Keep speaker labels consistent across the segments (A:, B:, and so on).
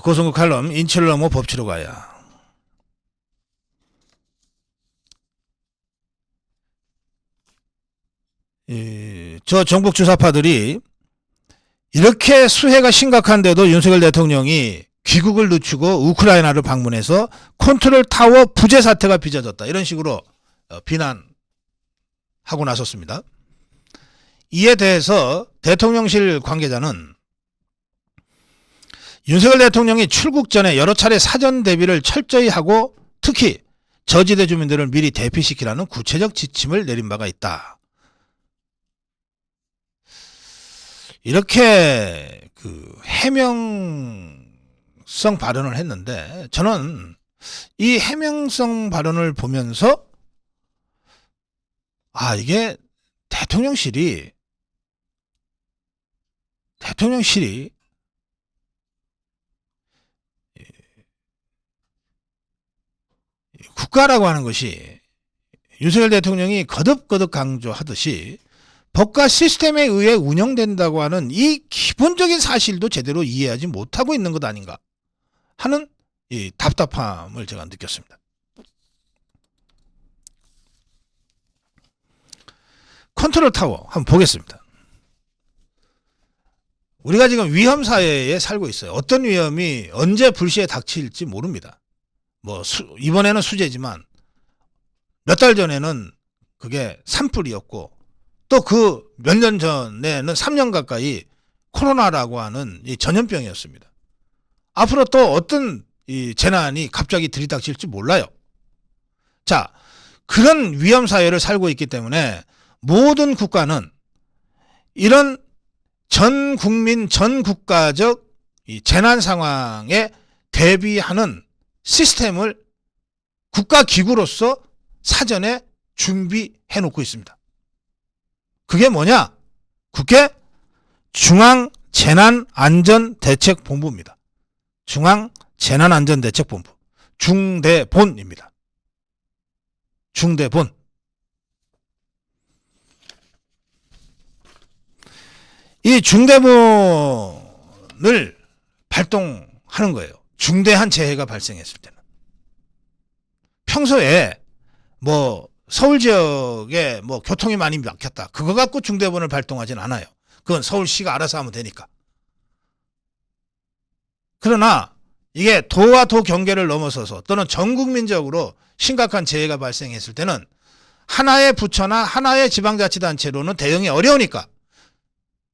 A: 고성국 칼럼 인치를 넘어 법치로 가야. 저 정복 주사파들이 이렇게 수해가 심각한데도 윤석열 대통령이 귀국을 늦추고 우크라이나를 방문해서 컨트롤 타워 부재 사태가 빚어졌다, 이런 식으로 비난하고 나섰습니다. 이에 대해서 대통령실 관계자는 윤석열 대통령이 출국 전에 여러 차례 사전 대비를 철저히 하고 특히 저지대 주민들을 미리 대피시키라는 구체적 지침을 내린 바가 있다. 이렇게 해명성 발언을 했는데, 저는 이 해명성 발언을 보면서 이게 대통령실이 국가라고 하는 것이 윤석열 대통령이 거듭거듭 강조하듯이 법과 시스템에 의해 운영된다고 하는 이 기본적인 사실도 제대로 이해하지 못하고 있는 것 아닌가 하는 이 답답함을 제가 느꼈습니다. 컨트롤 타워 한번 보겠습니다. 우리가 지금 위험 사회에 살고 있어요. 어떤 위험이 언제 불시에 닥칠지 모릅니다. 이번에는 수재지만 몇 달 전에는 그게 산불이었고, 또 그 몇 년 전에는 3년 가까이 코로나라고 하는 이 전염병이었습니다. 앞으로 또 어떤 이 재난이 갑자기 들이닥칠지 몰라요. 자, 그런 위험 사회를 살고 있기 때문에 모든 국가는 이런 전 국민, 전 국가적 이 재난 상황에 대비하는 시스템을 국가기구로서 사전에 준비해 놓고 있습니다. 그게 뭐냐? 그게 중앙재난안전대책본부입니다. 중앙재난안전대책본부. 중대본입니다. 중대본. 이 중대본을 발동하는 거예요. 중대한 재해가 발생했을 때는. 평소에 서울 지역에 교통이 많이 막혔다, 그거 갖고 중대본을 발동하진 않아요. 그건 서울시가 알아서 하면 되니까. 그러나 이게 도와 도 경계를 넘어서서 또는 전국민적으로 심각한 재해가 발생했을 때는 하나의 부처나 하나의 지방자치단체로는 대응이 어려우니까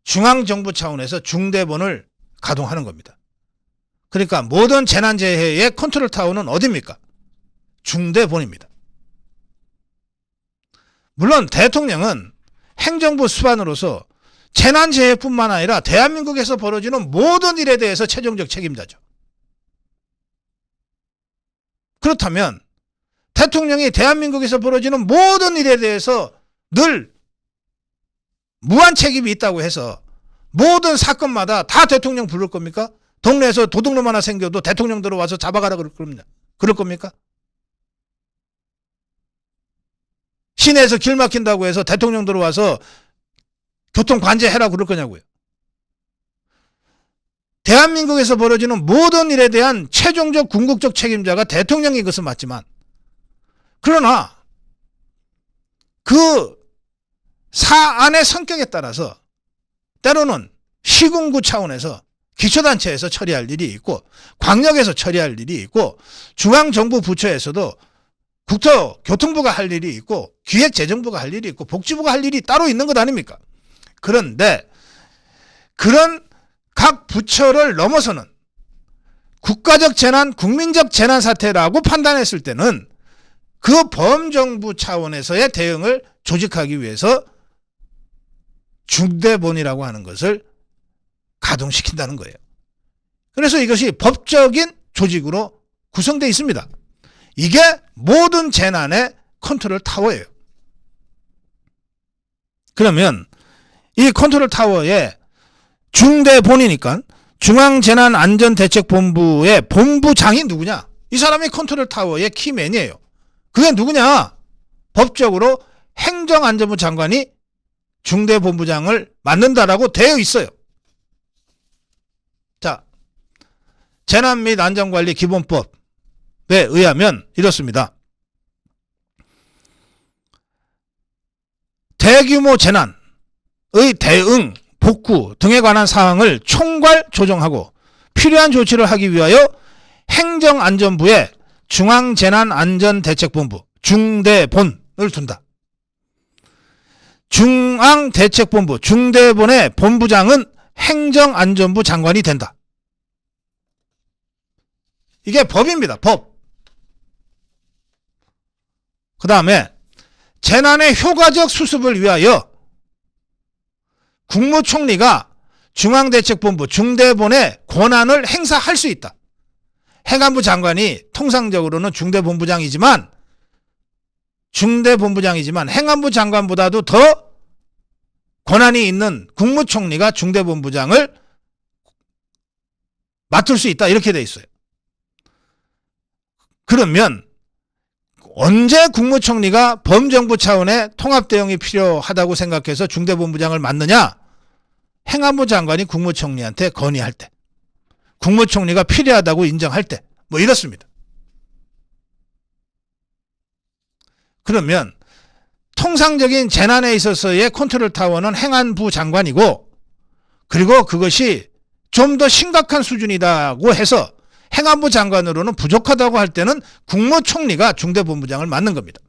A: 중앙정부 차원에서 중대본을 가동하는 겁니다. 그러니까 모든 재난재해의 컨트롤 타워는 어디입니까? 중대본입니다. 물론 대통령은 행정부 수반으로서 재난재해뿐만 아니라 대한민국에서 벌어지는 모든 일에 대해서 최종적 책임자죠. 그렇다면 대통령이 대한민국에서 벌어지는 모든 일에 대해서 늘 무한 책임이 있다고 해서 모든 사건마다 다 대통령 부를 겁니까? 동네에서 도둑놈 하나 생겨도 대통령 들어와서 잡아가라 그럴 겁니까? 시내에서 길 막힌다고 해서 대통령 들어와서 교통 관제해라 그럴 거냐고요. 대한민국에서 벌어지는 모든 일에 대한 최종적 궁극적 책임자가 대통령인 것은 맞지만, 그러나 그 사안의 성격에 따라서 때로는 시군구 차원에서 기초단체에서 처리할 일이 있고, 광역에서 처리할 일이 있고, 중앙정부 부처에서도 국토교통부가 할 일이 있고, 기획재정부가 할 일이 있고, 복지부가 할 일이 따로 있는 것 아닙니까? 그런데 그런 각 부처를 넘어서는 국가적 재난, 국민적 재난 사태라고 판단했을 때는 그 범정부 차원에서의 대응을 조직하기 위해서 중대본이라고 하는 것을 가동시킨다는 거예요. 그래서 이것이 법적인 조직으로 구성되어 있습니다. 이게 모든 재난의 컨트롤 타워예요. 그러면 이 컨트롤 타워의 중대본이니까 중앙재난안전대책본부의 본부장이 누구냐? 이 사람이 컨트롤 타워의 키맨이에요. 그게 누구냐? 법적으로 행정안전부 장관이 중대본부장을 맡는다라고 되어 있어요. 자, 재난 및 안전관리 기본법에 의하면 이렇습니다. 대규모 재난의 대응, 복구 등에 관한 사항을 총괄 조정하고 필요한 조치를 하기 위하여 행정안전부에 중앙재난안전대책본부 중대본을 둔다. 중앙대책본부 중대본의 본부장은 행정안전부 장관이 된다. 이게 법입니다. 법. 그 다음에 재난의 효과적 수습을 위하여 국무총리가 중앙대책본부 중대본의 권한을 행사할 수 있다. 행안부 장관이 통상적으로는 중대본부장이지만 행안부 장관보다도 더 권한이 있는 국무총리가 중대본부장을 맡을 수 있다. 이렇게 돼 있어요. 그러면 언제 국무총리가 범정부 차원의 통합대응이 필요하다고 생각해서 중대본부장을 맡느냐? 행안부 장관이 국무총리한테 건의할 때, 국무총리가 필요하다고 인정할 때, 뭐 이렇습니다. 그러면 통상적인 재난에 있어서의 컨트롤 타워는 행안부 장관이고, 그리고 그것이 좀 더 심각한 수준이라고 해서 행안부 장관으로는 부족하다고 할 때는 국무총리가 중대본부장을 맡는 겁니다.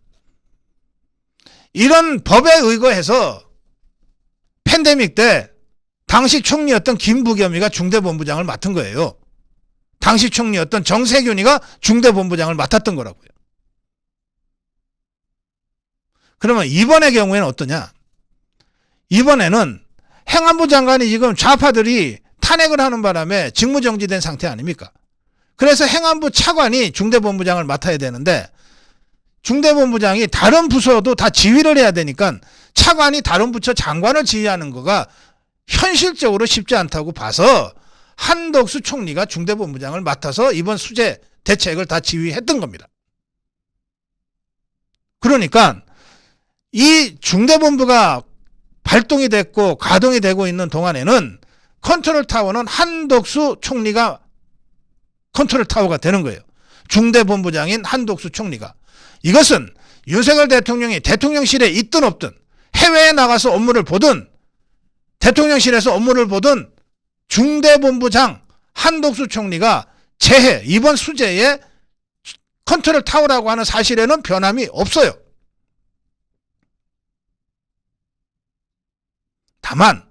A: 이런 법에 의거해서 팬데믹 때 당시 총리였던 김부겸이가 중대본부장을 맡은 거예요. 당시 총리였던 정세균이가 중대본부장을 맡았던 거라고요. 그러면 이번의 경우에는 어떠냐? 이번에는 행안부 장관이 지금 좌파들이 탄핵을 하는 바람에 직무정지된 상태 아닙니까? 그래서 행안부 차관이 중대본부장을 맡아야 되는데 중대본부장이 다른 부서도 다 지휘를 해야 되니까 차관이 다른 부처 장관을 지휘하는 거가 현실적으로 쉽지 않다고 봐서 한덕수 총리가 중대본부장을 맡아서 이번 수재 대책을 다 지휘했던 겁니다. 그러니까 이 중대본부가 발동이 됐고 가동이 되고 있는 동안에는 컨트롤 타워는 한덕수 총리가 컨트롤 타워가 되는 거예요. 중대본부장인 한덕수 총리가. 이것은 윤석열 대통령이 대통령실에 있든 없든 해외에 나가서 업무를 보든 대통령실에서 업무를 보든 중대본부장 한덕수 총리가 재해 이번 수재의 컨트롤 타워라고 하는 사실에는 변함이 없어요. 다만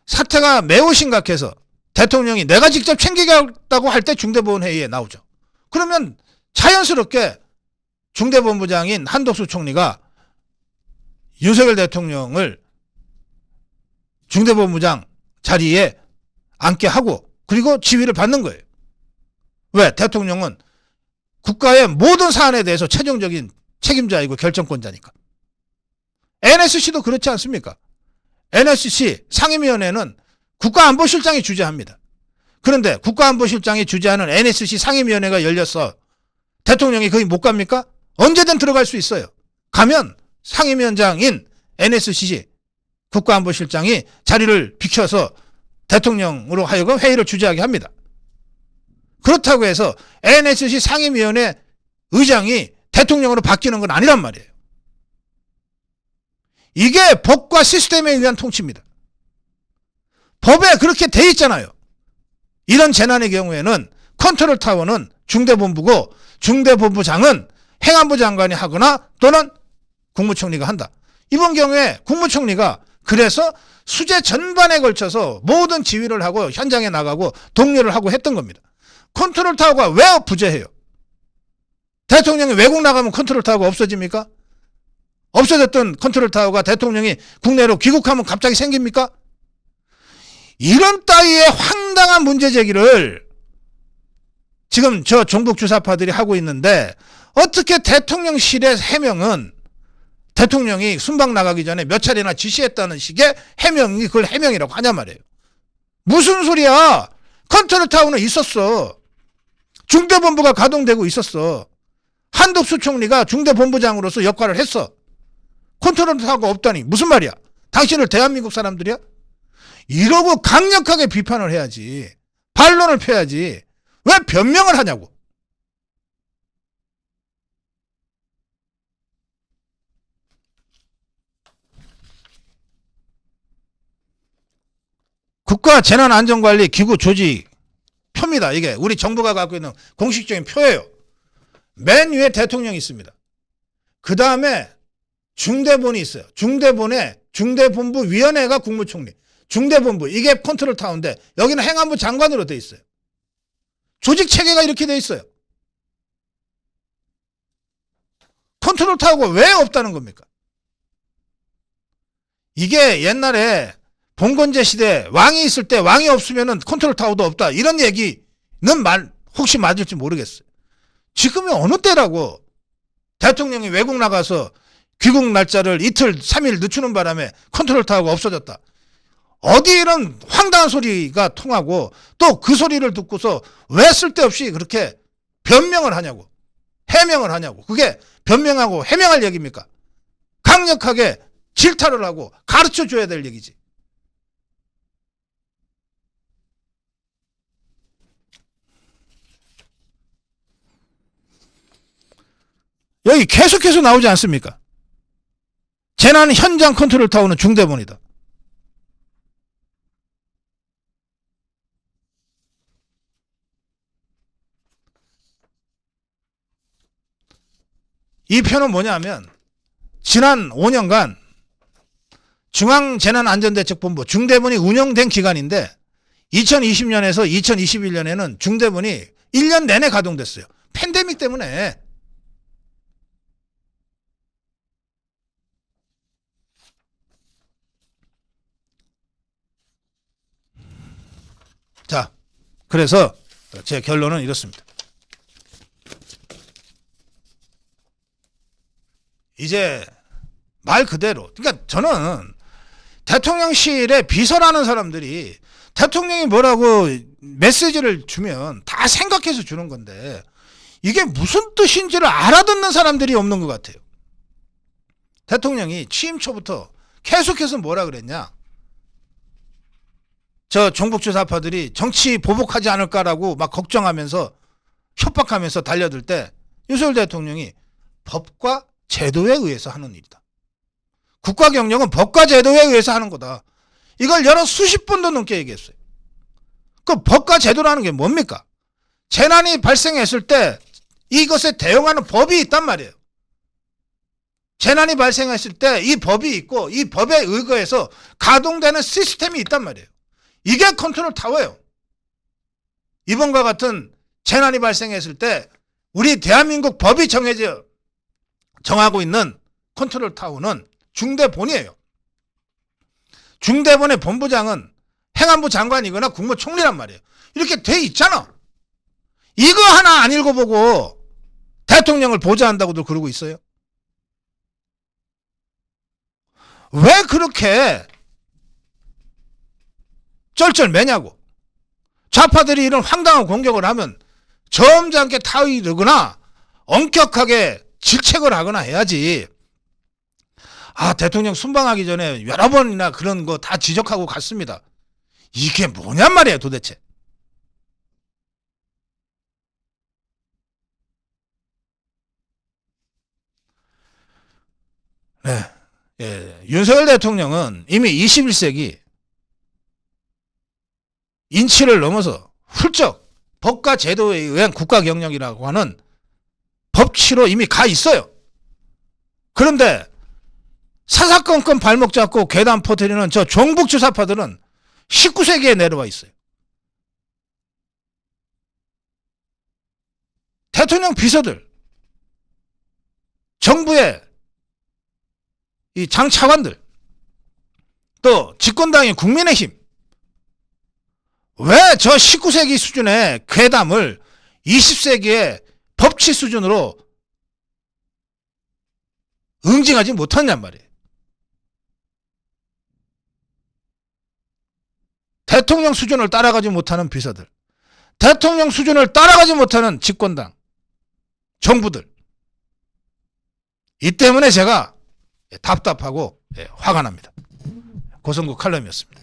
A: 사태가 매우 심각해서 대통령이 내가 직접 챙기겠다고 할 때 중대본회의에 나오죠. 그러면 자연스럽게 중대본부장인 한덕수 총리가 윤석열 대통령을 중대본부장 자리에 앉게 하고 그리고 지휘를 받는 거예요. 왜? 대통령은 국가의 모든 사안에 대해서 최종적인 책임자이고 결정권자니까. NSC도 그렇지 않습니까? NSC 상임위원회는 국가안보실장이 주재합니다. 그런데 국가안보실장이 주재하는 NSC 상임위원회가 열려서 대통령이 거기 못 갑니까? 언제든 들어갈 수 있어요. 가면 상임위원장인 NSC 국가안보실장이 자리를 비켜서 대통령으로 하여금 회의를 주재하게 합니다. 그렇다고 해서 NSC 상임위원회 의장이 대통령으로 바뀌는 건 아니란 말이에요. 이게 법과 시스템에 의한 통치입니다. 법에 그렇게 돼 있잖아요. 이런 재난의 경우에는 컨트롤 타워는 중대본부고 중대본부장은 행안부 장관이 하거나 또는 국무총리가 한다. 이번 경우에 국무총리가 그래서 수재 전반에 걸쳐서 모든 지휘를 하고 현장에 나가고 동료를 하고 했던 겁니다. 컨트롤 타워가 왜 부재해요? 대통령이 외국 나가면 컨트롤 타워가 없어집니까? 없어졌던 컨트롤 타워가 대통령이 국내로 귀국하면 갑자기 생깁니까? 이런 따위의 황당한 문제 제기를 지금 저 종북 주사파들이 하고 있는데 어떻게 대통령실의 해명은 대통령이 순방 나가기 전에 몇 차례나 지시했다는 식의 해명이 그걸 해명이라고 하냐 말이에요. 무슨 소리야? 컨트롤 타워는 있었어. 중대본부가 가동되고 있었어. 한덕수 총리가 중대본부장으로서 역할을 했어. 컨트롤 타워가 없다니 무슨 말이야? 당신을 대한민국 사람들이야? 이러고 강력하게 비판을 해야지. 반론을 펴야지. 왜 변명을 하냐고. 국가재난안전관리기구 조직 표입니다. 이게 우리 정부가 갖고 있는 공식적인 표예요. 맨 위에 대통령이 있습니다. 그 다음에 중대본이 있어요. 중대본부위원회가 국무총리. 중대본부 이게 컨트롤 타워인데 여기는 행안부 장관으로 돼 있어요. 조직 체계가 이렇게 돼 있어요. 컨트롤 타워가 왜 없다는 겁니까? 이게 옛날에 봉건제 시대 왕이 있을 때 왕이 없으면 컨트롤 타워도 없다. 이런 얘기는 혹시 맞을지 모르겠어요. 지금이 어느 때라고 대통령이 외국 나가서 귀국 날짜를 이틀, 3일 늦추는 바람에 컨트롤 타워가 없어졌다. 어디 이런 황당한 소리가 통하고 또 그 소리를 듣고서 왜 쓸데없이 그렇게 변명을 하냐고. 해명을 하냐고. 그게 변명하고 해명할 얘기입니까? 강력하게 질타를 하고 가르쳐 줘야 될 얘기지. 여기 계속해서 나오지 않습니까? 재난 현장 컨트롤 타워는 중대본이다. 이 표는 뭐냐면 지난 5년간 중앙재난안전대책본부 중대본이 운영된 기간인데 2020년에서 2021년에는 중대본이 1년 내내 가동됐어요. 팬데믹 때문에. 자, 그래서 제 결론은 이렇습니다. 이제 말 그대로, 그러니까 저는 대통령실에 비서라는 사람들이 대통령이 뭐라고 메시지를 주면 다 생각해서 주는 건데 이게 무슨 뜻인지를 알아듣는 사람들이 없는 것 같아요. 대통령이 취임 초부터 계속해서 뭐라 그랬냐. 저 종북주사파들이 정치 보복하지 않을까라고 막 걱정하면서 협박하면서 달려들 때 윤석열 대통령이 법과 제도에 의해서 하는 일이다. 국가경영은 법과 제도에 의해서 하는 거다. 이걸 여러 수십 번도 넘게 얘기했어요. 그 법과 제도라는 게 뭡니까? 재난이 발생했을 때 이것에 대응하는 법이 있단 말이에요. 재난이 발생했을 때 이 법이 있고 이 법에 의거해서 가동되는 시스템이 있단 말이에요. 이게 컨트롤 타워예요. 이번과 같은 재난이 발생했을 때 우리 대한민국 법이 정하고 있는 컨트롤 타워는 중대본이에요. 중대본의 본부장은 행안부 장관이거나 국무총리란 말이에요. 이렇게 돼 있잖아. 이거 하나 안 읽어보고 대통령을 보좌한다고도 그러고 있어요. 왜 그렇게 쩔쩔매냐고. 좌파들이 이런 황당한 공격을 하면 점잖게 타의르거나 엄격하게 질책을 하거나 해야지. 아, 대통령 순방하기 전에 여러 번이나 그런 거 다 지적하고 갔습니다. 이게 뭐냔 말이에요, 도대체. 네. 예, 윤석열 대통령은 이미 21세기 인치를 넘어서 훌쩍 법과 제도에 의한 국가경영이라고 하는 법치로 이미 가 있어요. 그런데 사사건건 발목 잡고 괴담 퍼뜨리는 저 종북주사파들은 19세기에 내려와 있어요. 대통령 비서들, 정부의 이 장차관들, 또 집권당인 국민의힘, 왜 저 19세기 수준의 괴담을 20세기의 법치 수준으로 응징하지 못하냔 말이에요. 대통령 수준을 따라가지 못하는 비서들, 대통령 수준을 따라가지 못하는 집권당, 정부들. 이 때문에 제가 답답하고 화가 납니다. 고성국 칼럼이었습니다.